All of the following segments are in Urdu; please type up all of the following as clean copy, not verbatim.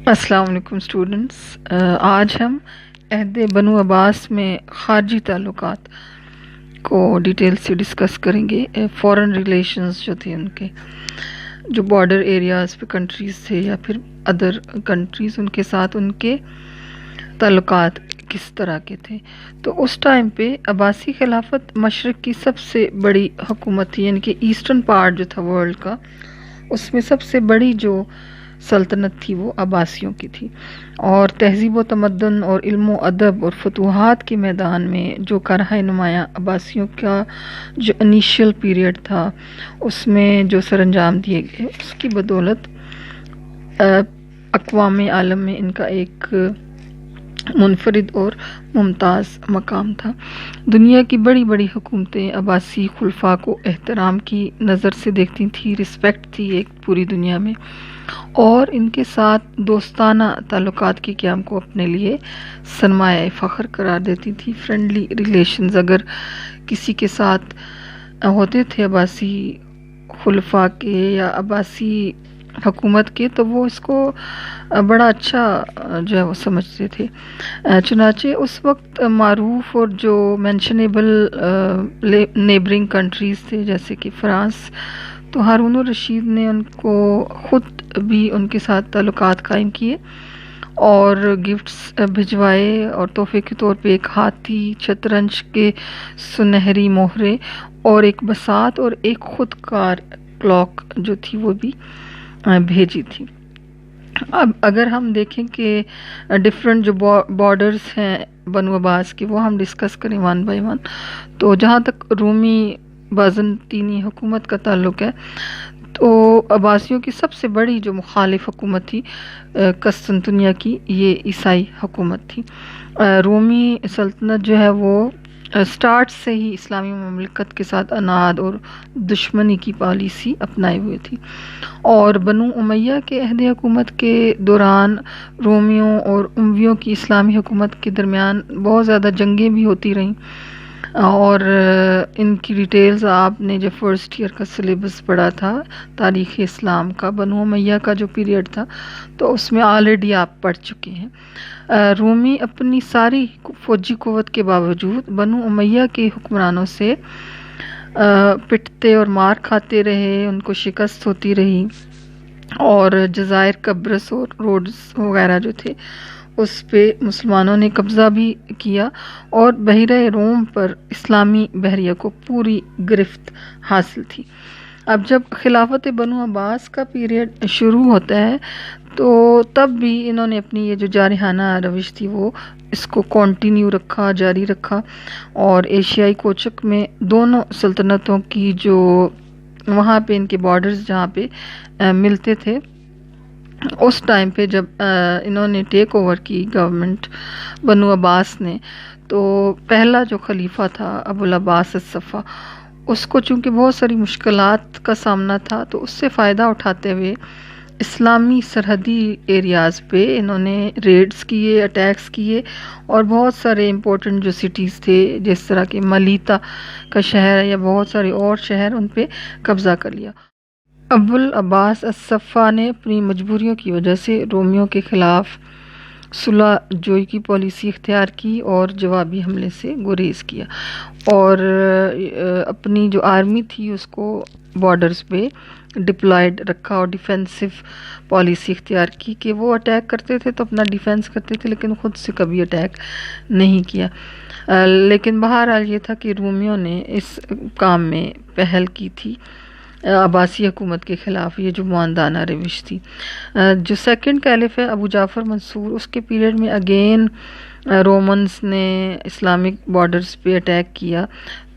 السلام علیکم اسٹوڈنٹس، آج ہم عہد بنو عباس میں خارجی تعلقات کو ڈیٹیل سے ڈسکس کریں گے۔ فورن ریلیشنز جو تھے ان کے، جو بارڈر ایریاز پہ کنٹریز تھے یا پھر ادر کنٹریز، ان کے ساتھ ان کے تعلقات کس طرح کے تھے۔ تو اس ٹائم پہ عباسی خلافت مشرق کی سب سے بڑی حکومت تھی، یعنی کہ ایسٹرن پارٹ جو تھا ورلڈ کا، اس میں سب سے بڑی جو سلطنت تھی وہ عباسیوں کی تھی، اور تہذیب و تمدن اور علم و ادب اور فتوحات کے میدان میں جو کرۂ نمایاں عباسیوں کا جو انیشیل پیریڈ تھا اس میں جو سر انجام دیے گئے، اس کی بدولت اقوام عالم میں ان کا ایک منفرد اور ممتاز مقام تھا۔ دنیا کی بڑی بڑی حکومتیں عباسی خلفاء کو احترام کی نظر سے دیکھتی تھیں، رسپیکٹ تھی ایک پوری دنیا میں، اور ان کے ساتھ دوستانہ تعلقات کے قیام کو اپنے لیے سرمایہ فخر قرار دیتی تھی۔ فرینڈلی ریلیشنز اگر کسی کے ساتھ ہوتے تھے عباسی خلفاء کے یا عباسی حکومت کے، تو وہ اس کو بڑا اچھا جو ہے وہ سمجھتے تھے۔ چنانچہ اس وقت معروف اور جو مینشنیبل نیبرنگ کنٹریز تھے جیسے کہ فرانس، تو ہارون الرشید نے ان کو خود بھی ان کے ساتھ تعلقات قائم کیے اور گفٹس بھجوائے، اور تحفے کے طور پہ ایک ہاتھی، شطرنج کے سنہری مہرے اور ایک بساط اور ایک خود کار کلاک جو تھی وہ بھی بھیجی تھی۔ اب اگر ہم دیکھیں کہ ڈفرینٹ جو بارڈرز ہیں بنو عباس کے، وہ ہم ڈسکس کریں ون بائی ون، تو جہاں تک رومی بازنطینی حکومت کا تعلق ہے، تو عباسیوں کی سب سے بڑی جو مخالف حکومت تھی قسطنطنیہ کی، یہ عیسائی حکومت تھی۔ رومی سلطنت جو ہے وہ سٹارٹ سے ہی اسلامی مملکت کے ساتھ اناد اور دشمنی کی پالیسی اپنائے ہوئے تھی، اور بنو امیہ کے عہد حکومت کے دوران رومیوں اور امویوں کی اسلامی حکومت کے درمیان بہت زیادہ جنگیں بھی ہوتی رہیں، اور ان کی ڈیٹیلز آپ نے جب فرسٹ ایئر کا سلیبس پڑھا تھا تاریخ اسلام کا، بنو امیہ کا جو پیریڈ تھا، تو اس میں آلریڈی آپ پڑھ چکے ہیں۔ رومی اپنی ساری فوجی قوت کے باوجود بنو امیہ کے حکمرانوں سے پٹتے اور مار کھاتے رہے، ان کو شکست ہوتی رہی، اور جزائر قبرص اور روڈز وغیرہ جو تھے اس پہ مسلمانوں نے قبضہ بھی کیا، اور بحیرہ روم پر اسلامی بحریہ کو پوری گرفت حاصل تھی۔ اب جب خلافت بنو عباس کا پیریڈ شروع ہوتا ہے، تو تب بھی انہوں نے اپنی یہ جو جارحانہ روش تھی وہ اس کو کنٹینیو رکھا، جاری رکھا، اور ایشیائی کوچک میں دونوں سلطنتوں کی جو وہاں پہ ان کے بارڈرز جہاں پہ ملتے تھے، اس ٹائم پہ جب انہوں نے ٹیک اوور کی گورنمنٹ بنو عباس نے، تو پہلا جو خلیفہ تھا ابو العباس الصفا، اس کو چونکہ بہت ساری مشکلات کا سامنا تھا، تو اس سے فائدہ اٹھاتے ہوئے اسلامی سرحدی ایریاز پہ انہوں نے ریڈز کیے، اٹیکس کیے، اور بہت سارے امپورٹنٹ جو سٹیز تھے جس طرح کہ ملیتا کا شہر یا بہت سارے اور شہر، ان پہ قبضہ کر لیا۔ ابو العباس الصفا نے اپنی مجبوریوں کی وجہ سے رومیوں کے خلاف صلح جوئی کی پالیسی اختیار کی اور جوابی حملے سے گریز کیا، اور اپنی جو آرمی تھی اس کو بارڈرز پہ ڈپلائیڈ رکھا، اور ڈیفینسو پالیسی اختیار کی کہ وہ اٹیک کرتے تھے تو اپنا ڈیفینس کرتے تھے، لیکن خود سے کبھی اٹیک نہیں کیا۔ لیکن بہرحال یہ تھا کہ رومیوں نے اس کام میں پہل کی تھی عباسی حکومت کے خلاف، یہ جو معاندانہ روش تھی۔ جو سیکنڈ کیلف ہے ابو جعفر منصور، اس کے پیریڈ میں اگین رومنز نے اسلامک بارڈرز پہ اٹیک کیا،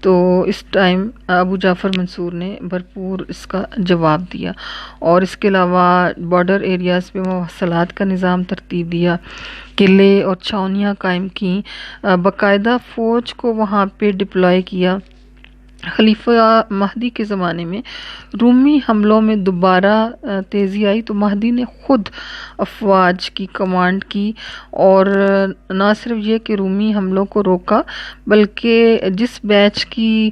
تو اس ٹائم ابو جعفر منصور نے بھرپور اس کا جواب دیا، اور اس کے علاوہ بارڈر ایریاز پہ مواصلات کا نظام ترتیب دیا، قلعے اور چھاؤنیاں قائم کیں، باقاعدہ فوج کو وہاں پہ ڈپلوائے کیا۔ خلیفہ مہدی کے زمانے میں رومی حملوں میں دوبارہ تیزی آئی، تو مہدی نے خود افواج کی کمانڈ کی، اور نہ صرف یہ کہ رومی حملوں کو روکا، بلکہ جس بیچ کی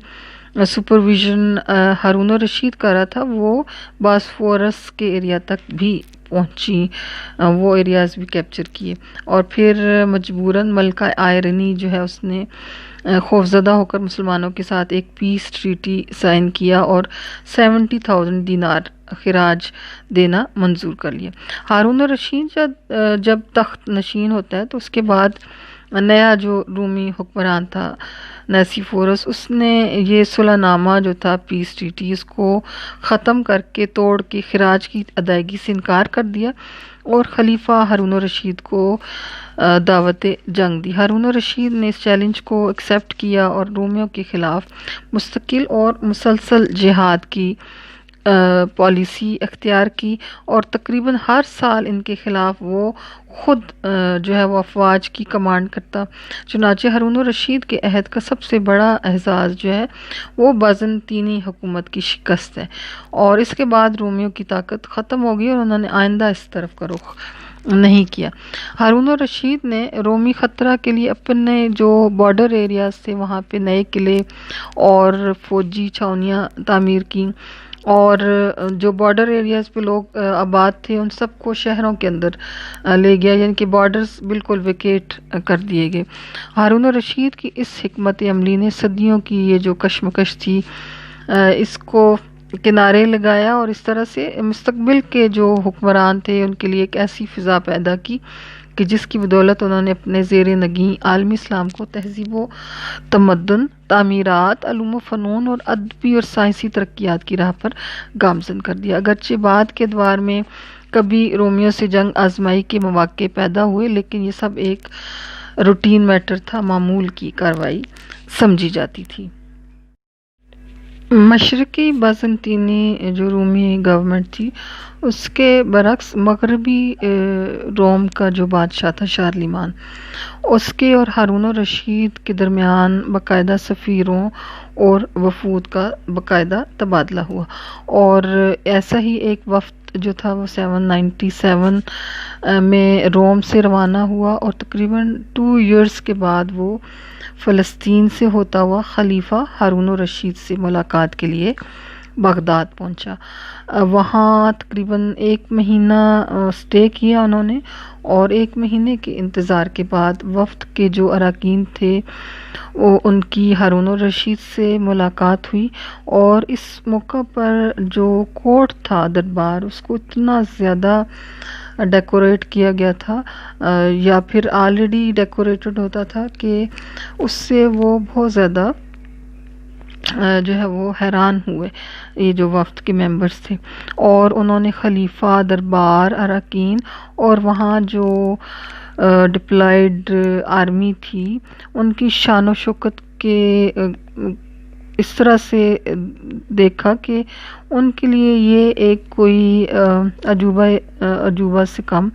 سپرویژن ہارون الرشید کر رہا تھا، وہ باسفورس کے ایریا تک بھی پہنچی وہ ایریاز بھی کیپچر کیے، اور پھر مجبوراً ملکہ آئرنی جو ہے اس نے خوفزدہ ہو کر مسلمانوں کے ساتھ ایک پیس ٹریٹی سائن کیا اور 70,000 دینار خراج دینا منظور کر لیا۔ ہارون الرشید جب تخت نشین ہوتا ہے تو اس کے بعد نیا جو رومی حکمران تھا نیسیفورس، اس نے یہ صلح نامہ جو تھا پیس ٹریٹی، اس کو ختم کر کے توڑ کے خراج کی ادائیگی سے انکار کر دیا اور خلیفہ ہارون الرشید کو دعوت جنگ دی۔ ہارون الرشید نے اس چیلنج کو ایکسیپٹ کیا اور رومیوں کے خلاف مستقل اور مسلسل جہاد کی پالیسی اختیار کی، اور تقریباً ہر سال ان کے خلاف وہ خود جو ہے وہ افواج کی کمانڈ کرتا۔ چنانچہ ہارون الرشید کے عہد کا سب سے بڑا اعزاز جو ہے وہ بازنطینی حکومت کی شکست ہے، اور اس کے بعد رومیوں کی طاقت ختم ہو گئی اور انہوں نے آئندہ اس طرف کا رخ نہیں کیا۔ ہارون الرشید نے رومی خطرہ کے لیے اپنے جو بارڈر ایریاز تھے وہاں پہ نئے قلعے اور فوجی چھاؤنیاں تعمیر کی، اور جو بارڈر ایریاز پہ لوگ آباد تھے ان سب کو شہروں کے اندر لے گیا، یعنی کہ بارڈرز بالکل ویکیٹ کر دیے گئے۔ ہارون الرشید کی اس حکمت عملی نے صدیوں کی یہ جو کشمکش تھی اس کو کنارے لگایا، اور اس طرح سے مستقبل کے جو حکمران تھے ان کے لیے ایک ایسی فضا پیدا کی کہ جس کی بدولت انہوں نے اپنے زیر نگیں عالمی اسلام کو تہذیب و تمدن، تعمیرات، علوم و فنون اور ادبی اور سائنسی ترقیات کی راہ پر گامزن کر دیا۔ اگرچہ بعد کے ادوار میں کبھی رومیوں سے جنگ آزمائی کے مواقع پیدا ہوئے، لیکن یہ سب ایک روٹین میٹر تھا، معمول کی کاروائی سمجھی جاتی تھی۔ مشرقی بازنطینی جو رومی گورنمنٹ تھی اس کے برعکس مغربی روم کا جو بادشاہ تھا شارلیمان، اس کے اور ہارون الرشید کے درمیان باقاعدہ سفیروں اور وفود کا باقاعدہ تبادلہ ہوا، اور ایسا ہی ایک وفد جو تھا وہ 797 میں روم سے روانہ ہوا، اور تقریباً 2 ایئرس کے بعد وہ فلسطین سے ہوتا ہوا خلیفہ ہارون الرشید سے ملاقات کے لیے بغداد پہنچا۔ وہاں تقریباً 1 مہینہ سٹے کیا انہوں نے، اور 1 مہینے کے انتظار کے بعد وفد کے جو اراکین تھے وہ ان کی ہارون الرشید سے ملاقات ہوئی، اور اس موقع پر جو کورٹ تھا دربار اس کو اتنا زیادہ ڈیکوریٹ کیا گیا تھا یا پھر آلریڈی ڈیکوریٹڈ ہوتا تھا کہ اس سے وہ بہت زیادہ جو ہے وہ حیران ہوئے یہ جو وفد کے ممبرز تھے، اور انہوں نے خلیفہ، دربار، اراکین اور وہاں جو ڈپلائیڈ آرمی تھی ان کی شان و شوکت کے اس طرح سے دیکھا کہ ان کے لیے یہ ایک کوئی عجوبہ سے کم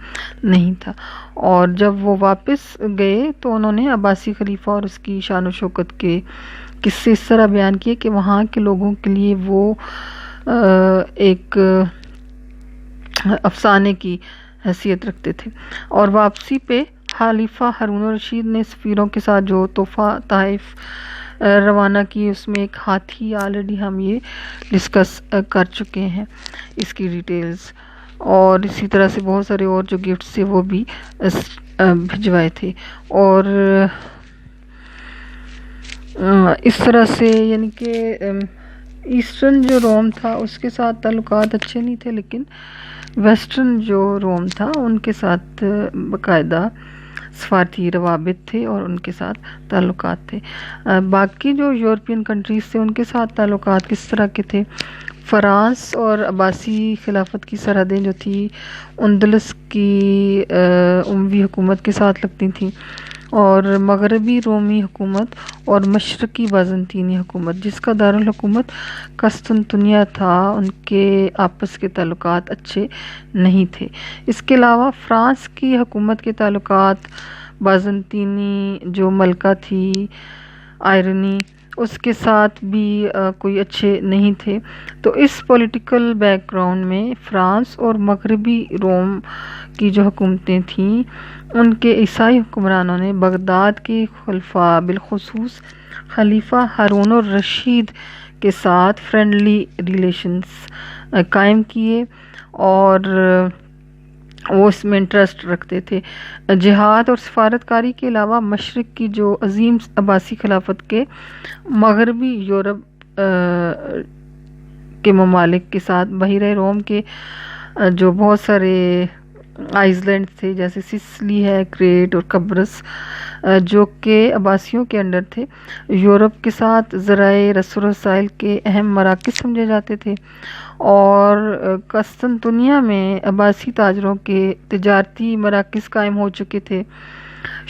نہیں تھا، اور جب وہ واپس گئے تو انہوں نے عباسی خلیفہ اور اس کی شان و شوکت کے قصے اس طرح بیان کیے کہ وہاں کے لوگوں کے لیے وہ ایک افسانے کی حیثیت رکھتے تھے۔ اور واپسی پہ خلیفہ ہارون الرشید نے سفیروں کے ساتھ جو تحفہ طائف روانہ کی اس میں ایک ہاتھی، آلریڈی ہم یہ ڈسکس کر چکے ہیں اس کی ڈیٹیلز، اور اسی طرح سے بہت سارے اور جو گفٹس تھے وہ بھی بھجوائے تھے، اور اس طرح سے یعنی کہ ایسٹرن جو روم تھا اس کے ساتھ تعلقات اچھے نہیں تھے، لیکن ویسٹرن جو روم تھا ان کے ساتھ باقاعدہ سفارتی روابط تھے اور ان کے ساتھ تعلقات تھے۔ باقی جو یورپین کنٹریز تھے ان کے ساتھ تعلقات کس طرح کے تھے؟ فرانس اور عباسی خلافت کی سرحدیں جو تھی اندلس کی اموی حکومت کے ساتھ لگتی تھیں، اور مغربی رومی حکومت اور مشرقی بازنطینی حکومت جس کا دارالحکومت قسطنطنیہ تھا ان کے آپس کے تعلقات اچھے نہیں تھے۔ اس کے علاوہ فرانس کی حکومت کے تعلقات بازنطینی جو ملکہ تھی آئرنی اس کے ساتھ بھی کوئی اچھے نہیں تھے۔ تو اس پولیٹیکل بیک گراؤنڈ میں فرانس اور مغربی روم کی جو حکومتیں تھیں ان کے عیسائی حکمرانوں نے بغداد کے خلفاء بالخصوص خلیفہ ہارون الرشید کے ساتھ فرینڈلی ریلیشنز قائم کیے، اور وہ اس میں انٹرسٹ رکھتے تھے۔ جہاد اور سفارت کاری کے علاوہ مشرق کی جو عظیم عباسی خلافت کے مغربی یورپ کے ممالک کے ساتھ بحیرہ روم کے جو بہت سارے آئس لینڈ تھے، جیسے سسلی ہے، کریٹ اور قبرص، جو کہ عباسیوں کے انڈر تھے، یورپ کے ساتھ ذرائع رسول رسائل کے اہم مراکز سمجھے جاتے تھے، اور قسطنطنیہ میں عباسی تاجروں کے تجارتی مراکز قائم ہو چکے تھے۔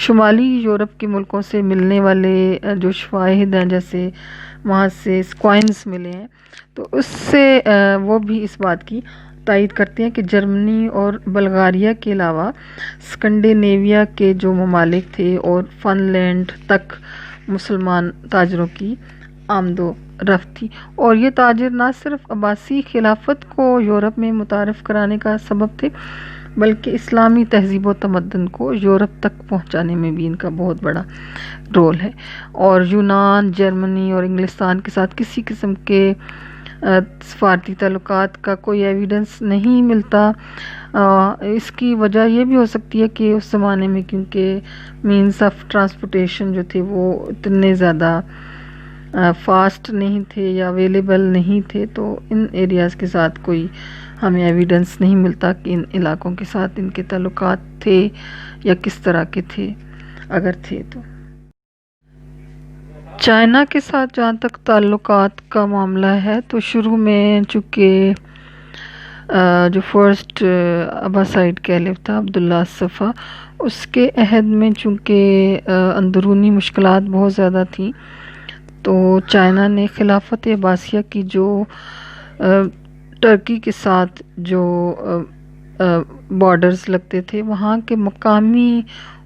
شمالی یورپ کے ملکوں سے ملنے والے جو شواہد ہیں، جیسے وہاں سے کوائنز ملے ہیں، تو اس سے وہ بھی اس بات کی تائید کرتے ہیں کہ جرمنی اور بلغاریہ کے علاوہ اسکنڈینیویا کے جو ممالک تھے اور فن لینڈ تک مسلمان تاجروں کی آمد و رفت تھی، اور یہ تاجر نہ صرف عباسی خلافت کو یورپ میں متعارف کرانے کا سبب تھے، بلکہ اسلامی تہذیب و تمدن کو یورپ تک پہنچانے میں بھی ان کا بہت بڑا رول ہے۔ اور یونان، جرمنی اور انگلستان کے ساتھ کسی قسم کے سفارتی تعلقات کا کوئی ایویڈنس نہیں ملتا۔ اس کی وجہ یہ بھی ہو سکتی ہے کہ اس زمانے میں کیونکہ مینز آف ٹرانسپورٹیشن جو تھے وہ اتنے زیادہ فاسٹ نہیں تھے یا اویلیبل نہیں تھے، تو ان ایریاز کے ساتھ کوئی ہمیں ایویڈنس نہیں ملتا کہ ان علاقوں کے ساتھ ان کے تعلقات تھے یا کس طرح کے تھے، اگر تھے تو۔ چائنا کے ساتھ جہاں تک تعلقات کا معاملہ ہے، تو شروع میں چونکہ جو فرسٹ عباسائڈ کیلف تھا عبداللہ الصفا، اس کے عہد میں چونکہ اندرونی مشکلات بہت زیادہ تھیں، تو چائنا نے خلافت عباسیہ کی جو ترکی کے ساتھ جو بارڈرز لگتے تھے، وہاں کے مقامی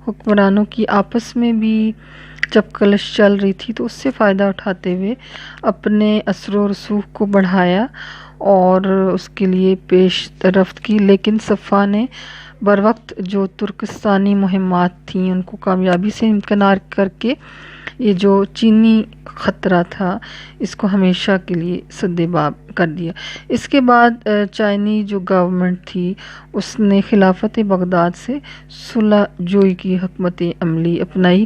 حکمرانوں کی آپس میں بھی جب کلش چل رہی تھی، تو اس سے فائدہ اٹھاتے ہوئے اپنے اثر و رسوخ کو بڑھایا اور اس کے لیے پیش رفت کی، لیکن صفا نے بروقت جو ترکستانی مہمات تھیں ان کو کامیابی سے امکنار کر کے یہ جو چینی خطرہ تھا اس کو ہمیشہ کے لیے سد باب کر دیا۔ اس کے بعد چائنی جو گورنمنٹ تھی اس نے خلافت بغداد سے صلح جوئی کی حکمت عملی اپنائی،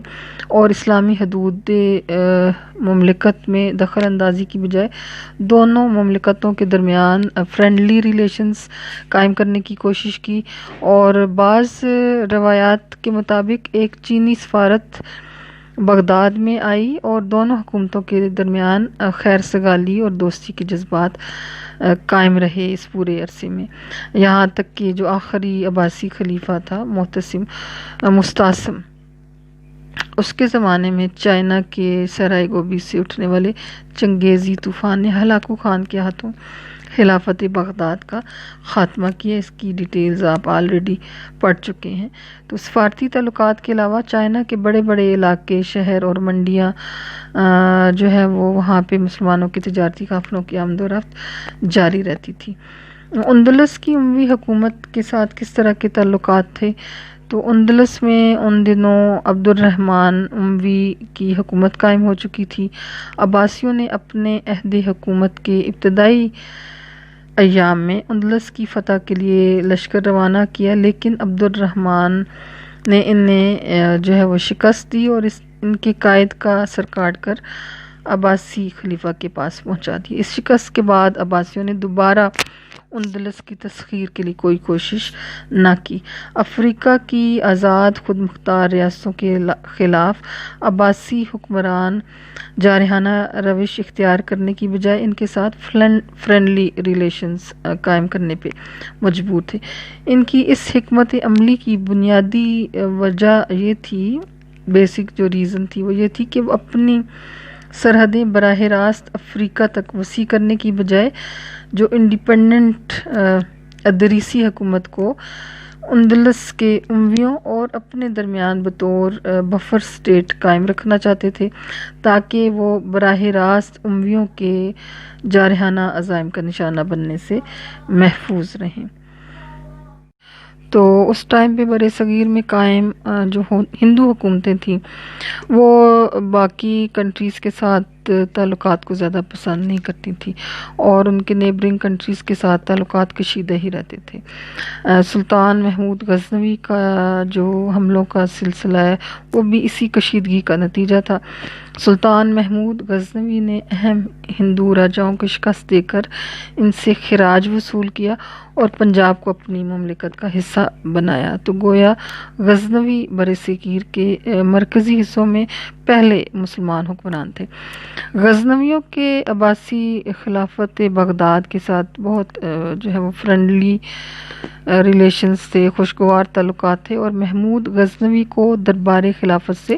اور اسلامی حدود مملکت میں دخل اندازی کی بجائے دونوں مملکتوں کے درمیان فرینڈلی ریلیشنز قائم کرنے کی کوشش کی، اور بعض روایات کے مطابق ایک چینی سفارت بغداد میں آئی اور دونوں حکومتوں کے درمیان خیر سگالی اور دوستی کے جذبات قائم رہے اس پورے عرصے میں، یہاں تک کہ جو آخری عباسی خلیفہ تھا مستعصم، اس کے زمانے میں چائنا کے سرائے گوبی سے اٹھنے والے چنگیزی طوفان نے ہلاکو خان کے ہاتھوں خلافت بغداد کا خاتمہ کیا۔ اس کی ڈیٹیلز آپ آلریڈی پڑھ چکے ہیں۔ تو سفارتی تعلقات کے علاوہ چائنا کے بڑے بڑے علاقے، شہر اور منڈیاں جو ہے وہ وہاں پہ مسلمانوں کے تجارتی قافلوں کی آمد و رفت جاری رہتی تھی۔ اندلس کی اموی حکومت کے ساتھ کس طرح کے تعلقات تھے؟ تو اندلس میں ان دنوں عبد الرحمن اموی کی حکومت قائم ہو چکی تھی۔ عباسیوں نے اپنے عہد حکومت کے ابتدائی ایام میں اندلس کی فتح کے لیے لشکر روانہ کیا، لیکن عبد الرحمن نے انہیں جو ہے وہ شکست دی اور ان کے قائد کا سر کاٹ کر عباسی خلیفہ کے پاس پہنچا دیا۔ اس شکست کے بعد عباسیوں نے دوبارہ اندلس کی تسخیر کے لیے کوئی کوشش نہ کی۔ افریقہ کی آزاد خود مختار ریاستوں کے خلاف عباسی حکمران جارحانہ روش اختیار کرنے کی بجائے ان کے ساتھ فرینڈلی ریلیشنز قائم کرنے پہ مجبور تھے۔ ان کی اس حکمت عملی کی بنیادی وجہ یہ تھی، بیسک جو ریزن تھی وہ یہ تھی کہ وہ اپنی سرحدیں براہ راست افریقہ تک وسیع کرنے کی بجائے جو انڈیپینڈنٹ ادریسی حکومت کو اندلس کے امویوں اور اپنے درمیان بطور بفر سٹیٹ قائم رکھنا چاہتے تھے، تاکہ وہ براہ راست امویوں کے جارحانہ عزائم کا نشانہ بننے سے محفوظ رہیں۔ تو اس ٹائم پہ برِ صغیر میں قائم جو ہندو حکومتیں تھیں وہ باقی کنٹریز کے ساتھ تعلقات کو زیادہ پسند نہیں کرتی تھیں اور ان کے نیبرنگ کنٹریز کے ساتھ تعلقات کشیدہ ہی رہتے تھے۔ سلطان محمود غزنوی کا جو حملوں کا سلسلہ ہے وہ بھی اسی کشیدگی کا نتیجہ تھا۔ سلطان محمود غزنوی نے اہم ہندو راجاؤں کو شکست دے کر ان سے خراج وصول کیا اور پنجاب کو اپنی مملکت کا حصہ بنایا، تو گویا غزنوی برصغیر کے مرکزی حصوں میں پہلے مسلمان حکمران تھے۔ غزنویوں کے عباسی خلافت بغداد کے ساتھ بہت جو ہے وہ فرینڈلی ریلیشنز تھے، خوشگوار تعلقات تھے، اور محمود غزنوی کو دربار خلافت سے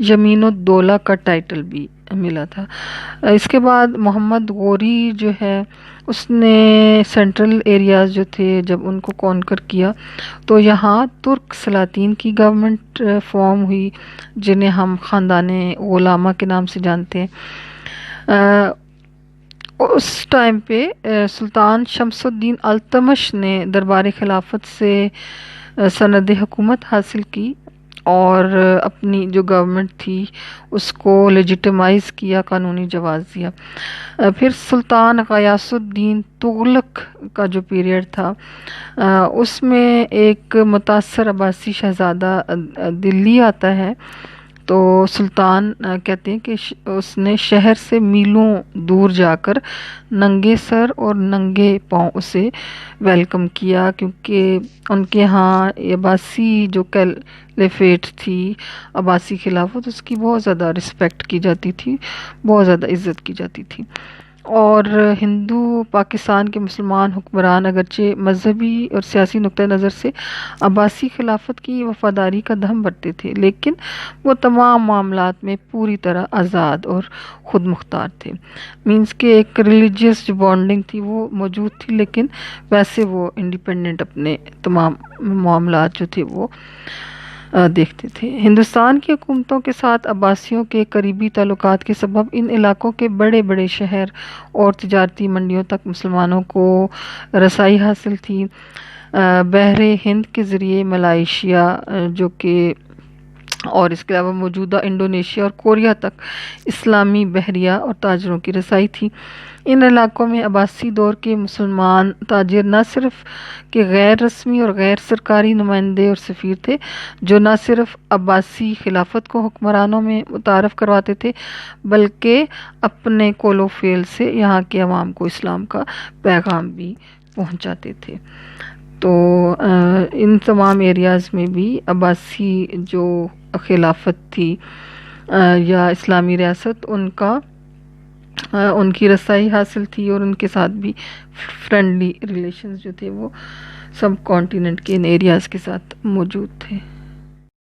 یمین الدولہ کا ٹائٹل بھی ملا تھا۔ اس کے بعد محمد غوری جو ہے اس نے سینٹرل ایریاز جو تھے جب ان کو کانکر کیا تو یہاں ترک سلاطین کی گورنمنٹ فارم ہوئی، جنہیں ہم خاندان غلامہ کے نام سے جانتے ہیں۔ اس ٹائم پہ سلطان شمس الدین التمش نے دربار خلافت سے سند حکومت حاصل کی اور اپنی جو گورنمنٹ تھی اس کو لیجیٹمائز کیا، قانونی جواز دیا۔ پھر سلطان غیاث الدین تغلق کا جو پیریڈ تھا اس میں ایک متاثر عباسی شہزادہ دلی آتا ہے، تو سلطان کہتے ہیں کہ اس نے شہر سے میلوں دور جا کر ننگے سر اور ننگے پاؤں اسے ویلکم کیا، کیونکہ ان کے ہاں عباسی جو کیلیفیٹ تھی، عباسی خلافت، اس کی بہت زیادہ رسپیکٹ کی جاتی تھی، بہت زیادہ عزت کی جاتی تھی۔ اور ہندو پاکستان کے مسلمان حکمران اگرچہ مذہبی اور سیاسی نقطہ نظر سے عباسی خلافت کی وفاداری کا دھم بھرتے تھے، لیکن وہ تمام معاملات میں پوری طرح آزاد اور خود مختار تھے۔ مینس کہ ایک ریلیجیس جو بانڈنگ تھی وہ موجود تھی، لیکن ویسے وہ انڈیپینڈنٹ اپنے تمام معاملات جو تھے وہ دیکھتے تھے۔ ہندوستان کی حکومتوں کے ساتھ عباسیوں کے قریبی تعلقات کے سبب ان علاقوں کے بڑے بڑے شہر اور تجارتی منڈیوں تک مسلمانوں کو رسائی حاصل تھی۔ بحر ہند کے ذریعے ملائیشیا جو کہ اور اس کے علاوہ موجودہ انڈونیشیا اور کوریا تک اسلامی بحریہ اور تاجروں کی رسائی تھی۔ ان علاقوں میں عباسی دور کے مسلمان تاجر نہ صرف کہ غیر رسمی اور غیر سرکاری نمائندے اور سفیر تھے، جو نہ صرف عباسی خلافت کو حکمرانوں میں متعارف کرواتے تھے، بلکہ اپنے قول و فعل سے یہاں کے عوام کو اسلام کا پیغام بھی پہنچاتے تھے۔ تو ان تمام ایریاز میں بھی عباسی جو خلافت تھی یا اسلامی ریاست، ان کی رسائی حاصل تھی، اور ان کے ساتھ بھی فرینڈلی ریلیشنز جو تھے وہ سب کانٹیننٹ کے ان ایریاز کے ساتھ موجود تھے۔